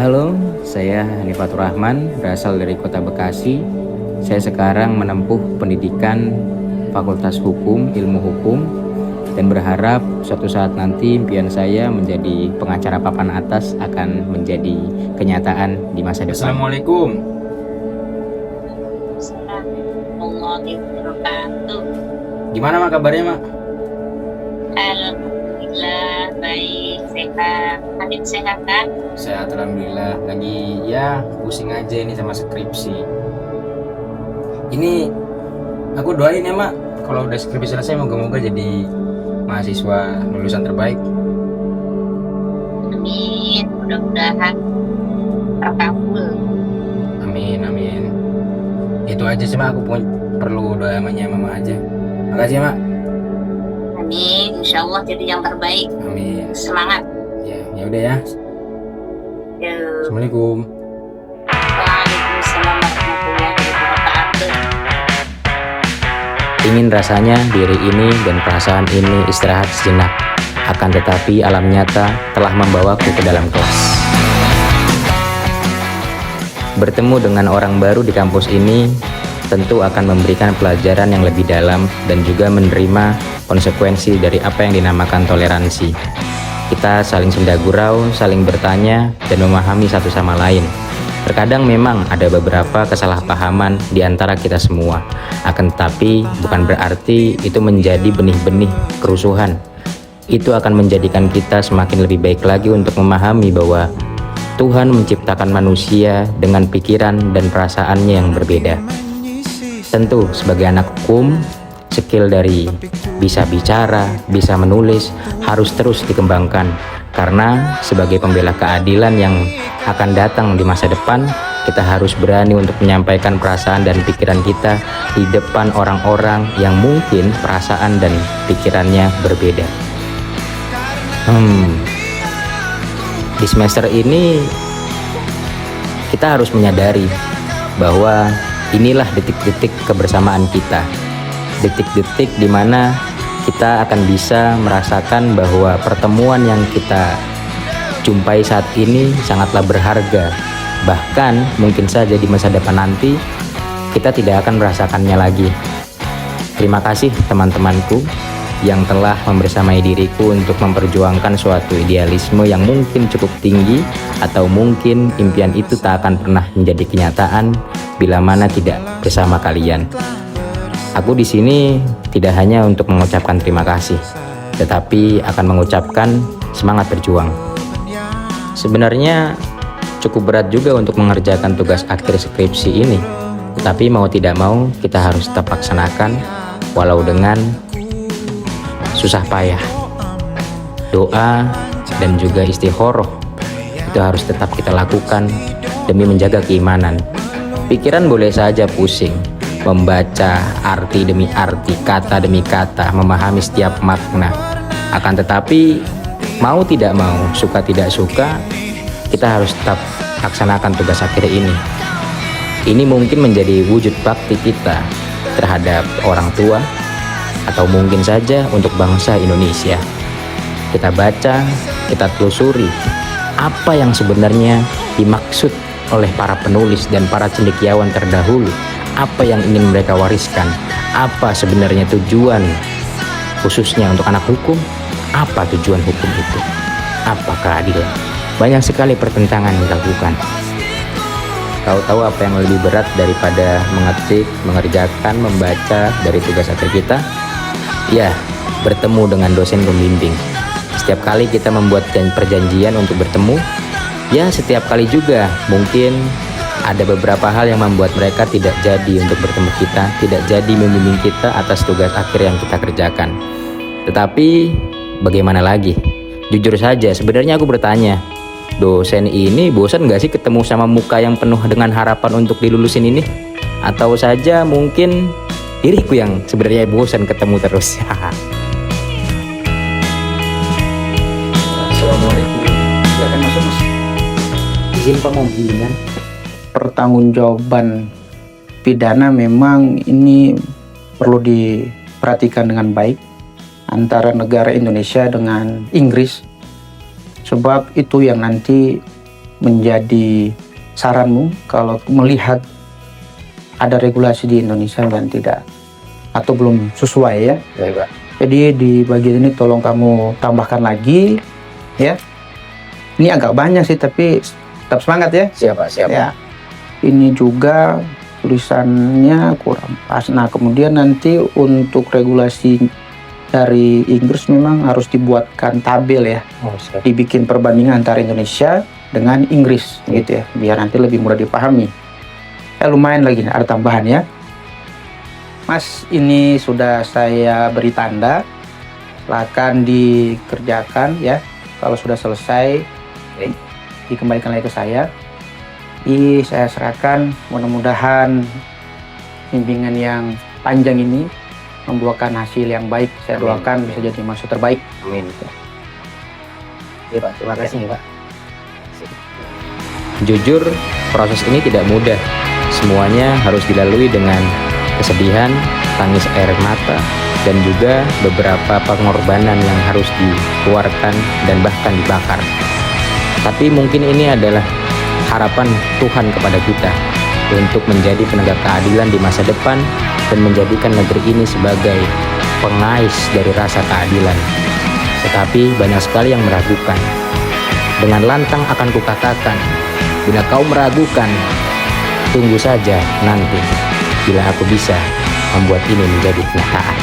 Halo, saya Hanifatur Rahman, berasal dari Kota Bekasi. Saya sekarang menempuh pendidikan Fakultas Hukum, Ilmu Hukum, dan berharap suatu saat nanti impian saya menjadi pengacara papan atas akan menjadi kenyataan di masa depan. Assalamualaikum. Gimana Mak kabarnya Mak? Alhamdulillah baik, sehat. Adit sehat kan? Sehat alhamdulillah. Lagi ya pusing aja ini sama skripsi. Ini aku doain ya Mak, kalau udah skripsi selesai moga-moga jadi mahasiswa lulusan terbaik. Amin, mudah-mudahan terkabul. Amin amin. Itu aja sih Mak, aku perlu doa mama aja. Makasih Mak. Amin, insya Allah jadi yang terbaik. Amin. Semangat. Ya udah ya. Yuk. Assalamualaikum. Waalaikumsalam warahmatullahi wabarakatuh. Ingin rasanya diri ini dan perasaan ini istirahat sejenak. Akan tetapi alam nyata telah membawaku ke dalam kelas. Bertemu dengan orang baru di kampus ini tentu akan memberikan pelajaran yang lebih dalam dan juga menerima konsekuensi dari apa yang dinamakan toleransi. Kita saling senda gurau, saling bertanya, dan memahami satu sama lain. Terkadang memang ada beberapa kesalahpahaman di antara kita semua. Akan tetapi bukan berarti itu menjadi benih-benih kerusuhan. Itu akan menjadikan kita semakin lebih baik lagi untuk memahami bahwa Tuhan menciptakan manusia dengan pikiran dan perasaannya yang berbeda. Tentu sebagai anak hukum, skill dari bisa bicara, bisa menulis harus terus dikembangkan. Karena sebagai pembela keadilan yang akan datang di masa depan, kita harus berani untuk menyampaikan perasaan dan pikiran kita di depan orang-orang yang mungkin perasaan dan pikirannya berbeda. Di semester ini kita harus menyadari bahwa inilah detik-detik kebersamaan kita. Detik-detik di mana kita akan bisa merasakan bahwa pertemuan yang kita jumpai saat ini sangatlah berharga. Bahkan mungkin saja di masa depan nanti kita tidak akan merasakannya lagi. Terima kasih teman-temanku yang telah membersamai diriku untuk memperjuangkan suatu idealisme yang mungkin cukup tinggi, atau mungkin impian itu tak akan pernah menjadi kenyataan bila mana tidak bersama kalian. Aku di sini tidak hanya untuk mengucapkan terima kasih, tetapi akan mengucapkan semangat berjuang. Sebenarnya cukup berat juga untuk mengerjakan tugas akhir skripsi ini, tetapi mau tidak mau kita harus tetap laksanakan walau dengan susah payah. Doa dan juga istikharah itu harus tetap kita lakukan demi menjaga keimanan. Pikiran boleh saja pusing, membaca arti demi arti, kata demi kata, memahami setiap makna. Akan tetapi mau tidak mau, suka tidak suka, kita harus tetap laksanakan tugas akhir ini. Ini mungkin menjadi wujud bakti kita terhadap orang tua, atau mungkin saja untuk bangsa Indonesia. Kita baca, kita telusuri apa yang sebenarnya dimaksud oleh para penulis dan para cendekiawan terdahulu. Apa yang ingin mereka wariskan, apa sebenarnya tujuan khususnya untuk anak hukum, apa tujuan hukum itu, apa keadilan. Banyak sekali pertentangan yang dilakukan. Tahu-tahu apa yang lebih berat daripada mengetik, mengerjakan, membaca dari tugas akhir kita? Ya, bertemu dengan dosen pembimbing. Setiap kali kita membuat perjanjian untuk bertemu, ya setiap kali juga mungkin ada beberapa hal yang membuat mereka tidak jadi untuk bertemu kita, tidak jadi membimbing kita atas tugas akhir yang kita kerjakan. Tetapi bagaimana lagi? Jujur saja, sebenarnya aku bertanya, dosen ini bosan gak sih ketemu sama muka yang penuh dengan harapan untuk dilulusin ini? Atau saja mungkin diriku yang sebenarnya bosan ketemu terus. Assalamualaikum. Silakan masuk Mas. Izin pemanggilan. Pertanggungjawaban pidana memang ini perlu diperhatikan dengan baik antara negara Indonesia dengan Inggris, sebab itu yang nanti menjadi saranmu kalau melihat ada regulasi di Indonesia yang tidak atau belum sesuai ya. Baik, Pak. Jadi di bagian ini tolong kamu tambahkan lagi ya. Ini agak banyak sih tapi tetap semangat ya. Siapa? Ya. Ini juga tulisannya kurang pas. Nah, kemudian nanti untuk regulasi dari Inggris memang harus dibuatkan tabel ya. Oh, siap. Dibikin perbandingan antara Indonesia dengan Inggris gitu ya, biar nanti lebih mudah dipahami. Lumayan lagi ada tambahan ya. Mas, ini sudah saya beri tanda. Silakan dikerjakan ya. Kalau sudah selesai, dikembalikan lagi ke saya. Saya serahkan. Mudah-mudahan bimbingan yang panjang ini membuahkan hasil yang baik. Saya doakan bisa jadi mahasiswa terbaik. Amin. Ya, Pak. Terima kasih, Pak. Jujur, proses ini tidak mudah. Semuanya harus dilalui dengan kesedihan, tangis air mata, dan juga beberapa pengorbanan yang harus dikeluarkan dan bahkan dibakar. Tapi mungkin ini adalah harapan Tuhan kepada kita untuk menjadi penegak keadilan di masa depan dan menjadikan negeri ini sebagai pengais dari rasa keadilan. Tetapi banyak sekali yang meragukan. Dengan lantang akan kukatakan, bila kau meragukan, tunggu saja nanti bila aku bisa membuat ini menjadi kenyataan.